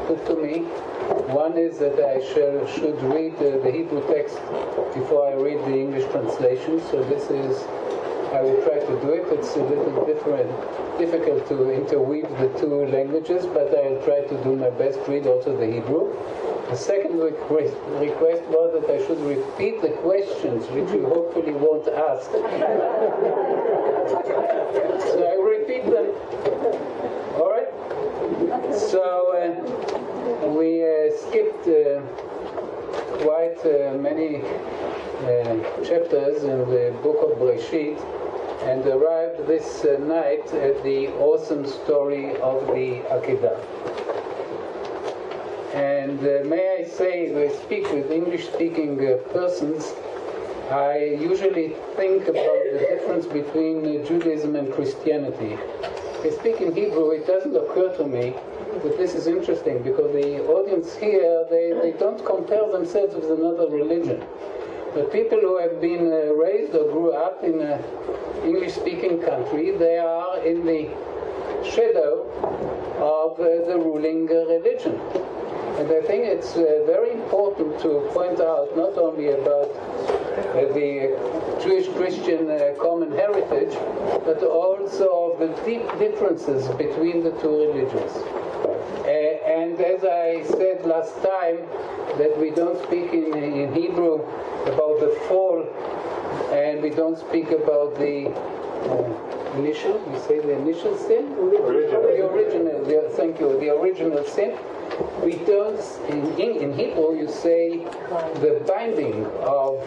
put to me. One is that I should read the Hebrew text before I read the English translation. So this is, I will try to do it. It's a little difficult to interweave the two languages, but I'll try to do my best, read also the Hebrew. The second request was that I should repeat the questions, which you hopefully won't ask. So I repeat them. All right? So we skipped quite many chapters in the book of Breshit and arrived this night at the awesome story of the Akedah. And may I say, when I speak with English-speaking persons, I usually think about the difference between Judaism and Christianity. If I speak in Hebrew, it doesn't occur to me that this is interesting, because the audience here, they don't compare themselves with another religion. But people who have been raised or grew up in an English-speaking country, they are in the shadow of the ruling religion. And I think it's very important to point out not only about the Jewish-Christian common heritage, but also of the deep differences between the two religions. And as I said last time, that we don't speak in Hebrew about the fall, and we don't speak about the initial, you say the initial sin? Thank you, the original sin. We don't, in Hebrew you say the binding of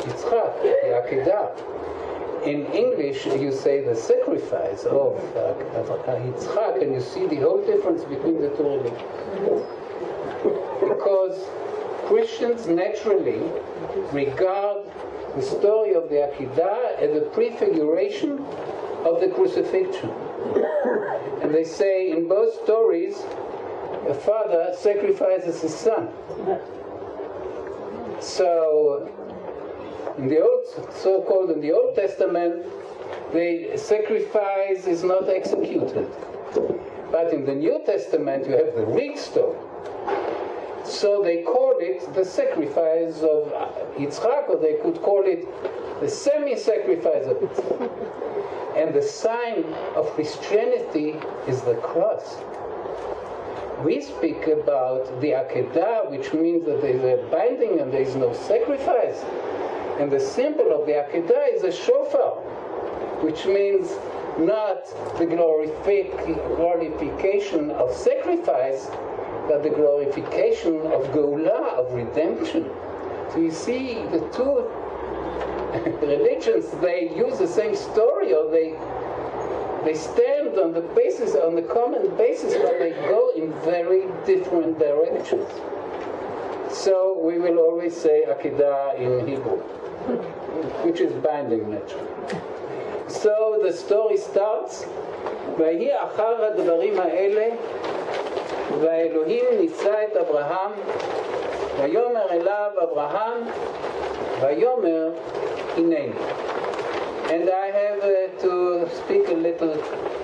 Yitzchak, the Akedah. In English you say the sacrifice of Yitzchak, and you see the whole difference between the two religions. Because Christians naturally regard the story of the Akedah as a prefiguration of the crucifixion. And they say in both stories, a father sacrifices his son. So, in the so-called in the Old Testament, the sacrifice is not executed. But in the New Testament, you have the real story. So they call it the sacrifice of Yitzchak, or they could call it the semi-sacrifice of Yitzchak. And the sign of Christianity is the cross. We speak about the Akedah, which means that there is a binding and there is no sacrifice. And the symbol of the Akedah is a shofar, which means not the glorification of sacrifice, but the glorification of Geulah, of redemption. So you see, the two religions, they use the same story, or they stand on the basis, on the common basis, but they go in very different directions. So we will always say Akedah in Hebrew, which is binding naturally. So the story starts, ויהי אחר הדברים האלה, והאלוהים ניסה את אברהם, ויאמר אליו אברהם, ויאמר הנני. And I have to speak a little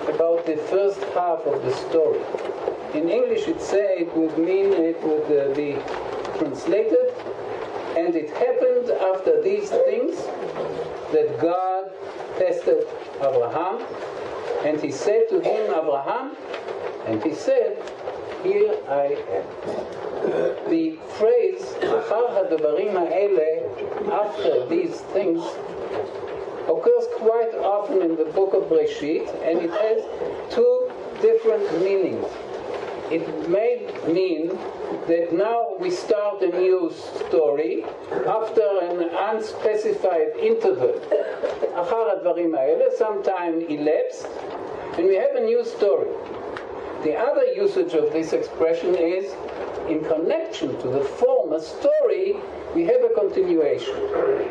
about the first half of the story. In English it would be translated, and it happened after these things that God tested Abraham, and he said to him, Abraham, and he said, here I am. The phrase, אחר הדברים האלה, after these things, occurs quite often in the book of Breshit, and it has two different meanings. It may mean that now we start a new story after an unspecified interval. אחר הדברים האלה, some time elapsed, and we have a new story. The other usage of this expression is in connection to the former story, we have a continuation.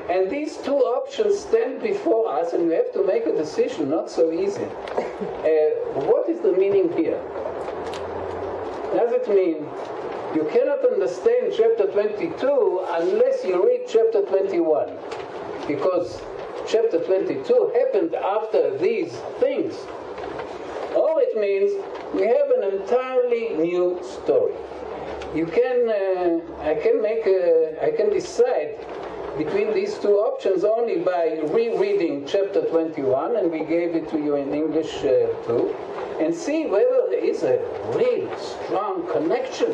And these two options stand before us, and we have to make a decision, not so easy. What is the meaning here? Does it mean you cannot understand chapter 22 unless you read chapter 21? Because chapter 22 happened after these things. Or it means we have an entirely new story. you can, I can decide between these two options only by rereading chapter 21, and we gave it to you in English too, and see whether there is a real strong connection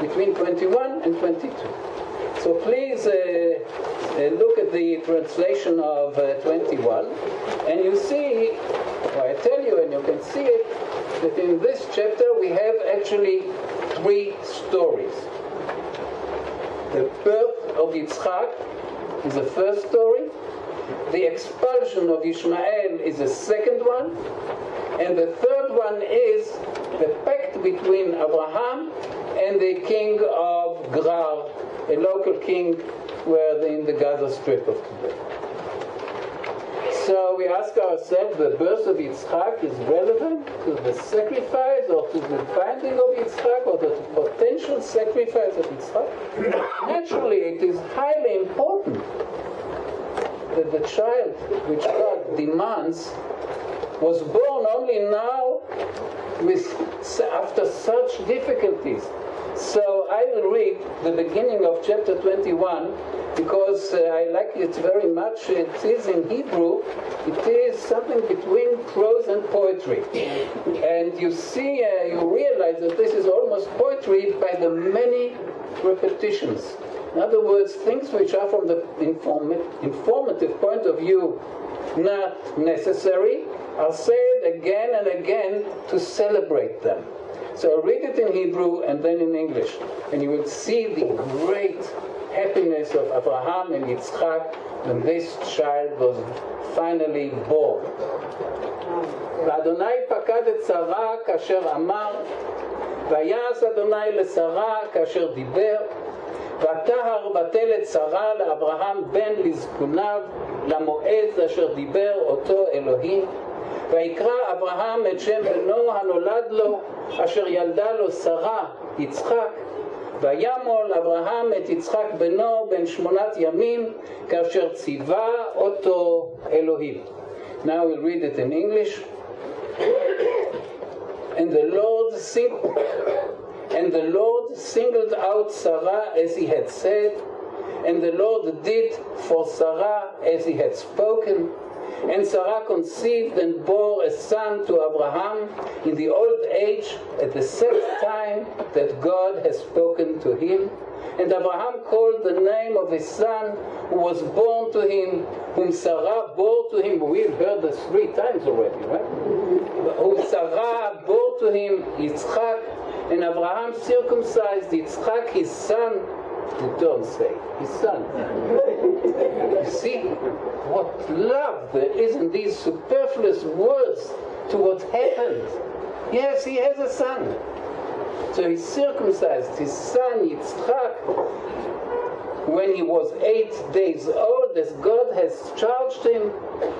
between 21 and 22. So please look at the translation of 21, and you see, or I tell you, and you can see it, that in this chapter we have actually 3 stories. The birth of Yitzchak is the first story, the expulsion of Ishmael is the second one, and the third one is the pact between Abraham and the king of Gerar, a local king where in the Gaza Strip of today. So we ask ourselves, the birth of Yitzchak is relevant to the sacrifice or to the finding of Yitzchak or the potential sacrifice of Yitzchak? Naturally, it is highly important that the child which God demands was born only now after such difficulties. So I will read the beginning of chapter 21 because I like it very much. It is in Hebrew. It is something between prose and poetry. And you see, you realize that this is almost poetry by the many repetitions. In other words, things which are from the informative point of view not necessary are said again and again to celebrate them. So I'll read it in Hebrew and then in English, and you will see the great happiness of Abraham and Yitzchak when this child was finally born. ואדוני פקד את שרה כאשר אמר, ויעש אדוני לשרה כאשר דיבר, ותהר בתלת שרה לאברהם בן לזקוניו למועד אשר דיבר אותו אלוהים. ויקרא אברהם את שם בנו הנולד לו, אשר ילדה לו שרה, יצחק. וימול אברהם את יצחק בנו בן 8 ימים, כאשר ציווה אותו אלוהים. Now we'll read it in English. And the Lord singled out Sarah as he had said, and the Lord did for Sarah as he had spoken. And Sarah conceived and bore a son to Abraham in the old age at the set time that God has spoken to him. And Abraham called the name of his son who was born to him, whom Sarah bore to him. We've heard this 3 times already, right? Whom Sarah bore to him, Yitzchak. And Abraham circumcised Yitzchak, his son. You don't say, his son. You see what love there is in these superfluous words to what happened. Yes, he has a son. So he circumcised his son Yitzchak when he was 8 days old, as God has charged him.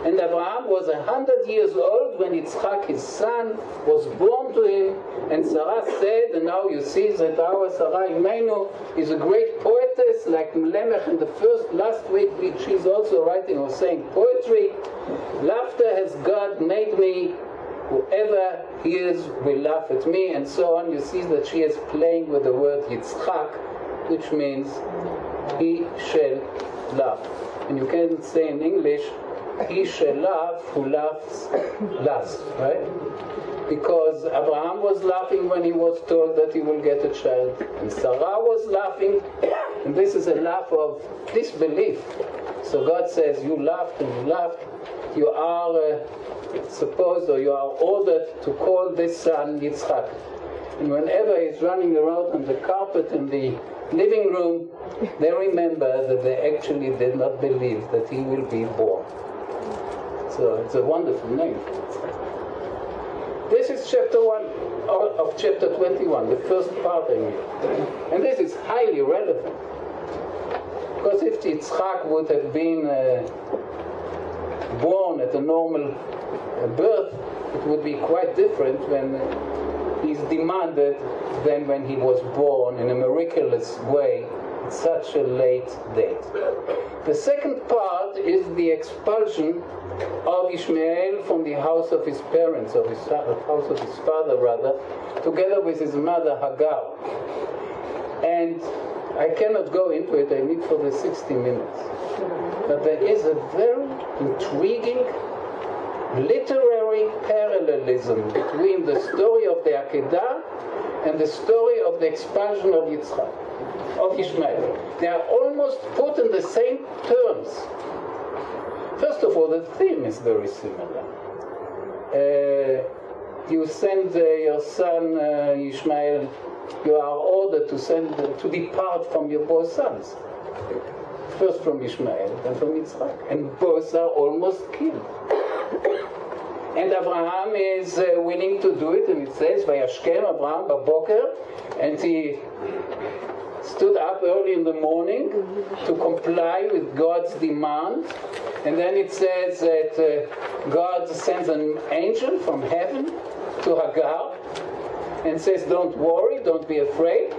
And Abraham was 100 years old when Yitzchak, his son, was born to him. And Sarah said, and now you see that our Sarah Imenu is a great poetess, like Mlemech in the last week, she's also writing or saying poetry. Laughter has God made me. Whoever hears will laugh at me, and so on. You see that she is playing with the word Yitzchak, which means he shall laugh. And you can say in English, he shall laugh who laughs last, right? Because Abraham was laughing when he was told that he will get a child, and Sarah was laughing, and this is a laugh of disbelief. So God says, you laughed and you laughed, you are supposed, or you are ordered to call this son Yitzchak. And whenever he's running around on the carpet in the living room, they remember that they actually did not believe that he will be born. So it's a wonderful name. This is chapter 1 of chapter 21, the first part in it. And this is highly relevant. Because if Yitzchak would have been born at a normal birth, it would be quite different when he's demanded than when he was born in a miraculous way at such a late date. The second part is the expulsion of Ishmael from the house of his parents, of his house of his father rather, together with his mother Hagar. And I cannot go into it, I need for the 60 minutes. But there is a very intriguing literary parallelism between the story of the Akedah and the story of the expulsion of Yitzchak, of Ishmael. They are almost put in the same terms. First of all, the theme is very similar. You send your son Ishmael, you are ordered to depart from your both sons. First from Ishmael, then from Yitzchak. And both are almost killed. And Abraham is willing to do it, and it says, Vayashkem Abraham baboker, and he stood up early in the morning to comply with God's demand. And then it says that God sends an angel from heaven to Hagar and says, don't worry, don't be afraid.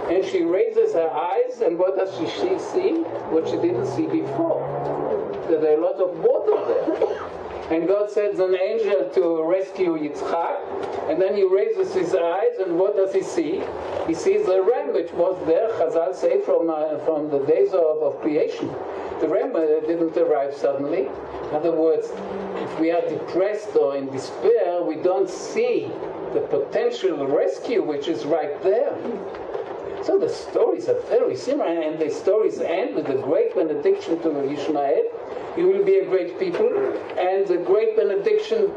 And she raises her eyes, and what does she see? What she didn't see before. That there are a lot of water there. And God sends an angel to rescue Yitzchak, and then he raises his eyes, and what does he see? He sees the ram which was there, Chazal say, from the days of creation. The ram didn't arrive suddenly. In other words, if we are depressed or in despair, we don't see the potential rescue which is right there. So the stories are very similar, and the stories end with a great benediction to Ishmael. You will be a great people, and the great benediction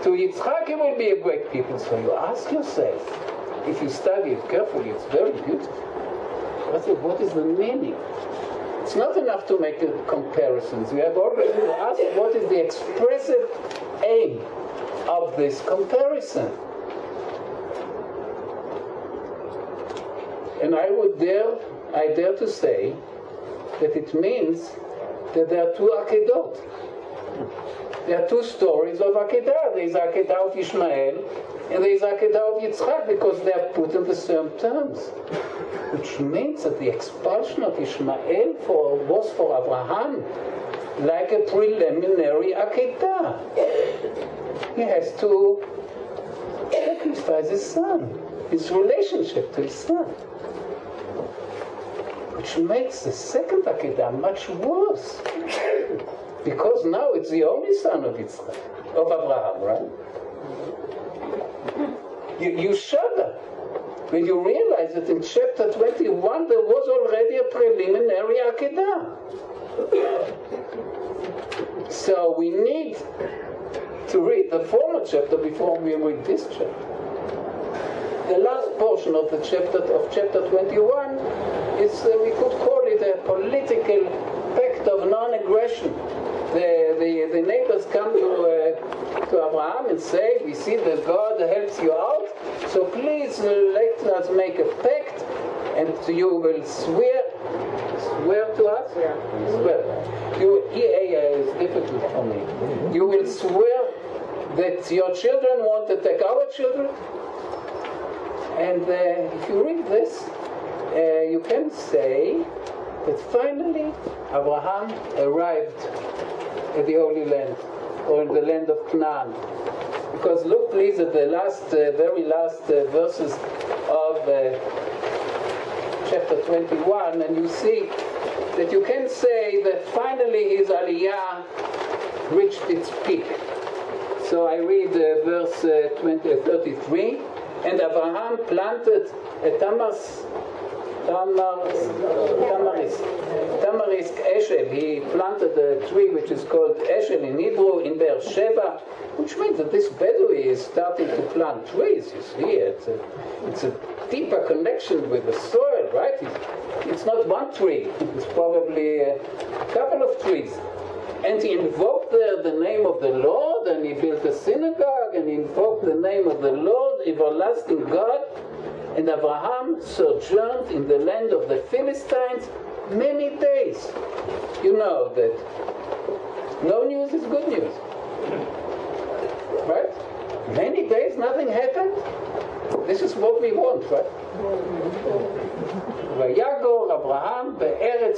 to Yitzchak, you will be a great people. So you ask yourself, if you study it carefully, it's very beautiful. What is the meaning? It's not enough to make comparisons. You have already to ask what is the expressive aim of this comparison. And I dare to say that it means that there are two Akedot. There are two stories of Akedah. There is Akedah of Ishmael, and there is Akedah of Yitzchak, because they are put in the same terms. Which means that the expulsion of Ishmael was for Abraham like a preliminary Akedah. He has to sacrifice his son, his relationship to his son. Which makes the second Akedah much worse. Because now it's the only son of Yitzchak, of Abraham, right? You shudder when you realize that in chapter 21 there was already a preliminary Akedah. So we need to read the former chapter before we read this chapter. The last portion of the chapter 21 is, we could call it a political pact of non-aggression. The neighbors come to Abraham and say, we see that God helps you out, so please let us make a pact, and you will swear to us? Yeah. Swear. Is difficult for me. You will swear that your children won't attack our children? And if you read this, you can say that finally Abraham arrived at the Holy Land, or in the land of Canaan. Because look please at the very last verses of chapter 21, and you see that you can say that finally his aliyah reached its peak. So I read verse 33. And Abraham planted a tamarisk eshel. He planted a tree which is called eshel in Hebrew in Beersheba, which means that this Bedouin is starting to plant trees. You see, it's a deeper connection with the soil, right? It's not one tree. It's probably a couple of trees. And he invoked there the name of the Lord, and he built a synagogue, and he invoked the name of the Lord, everlasting God. And Abraham sojourned in the land of the Philistines many days. You know that no news is good news. Right? Many days, nothing happened. This is what we want, right? ויגור אברהם בארץ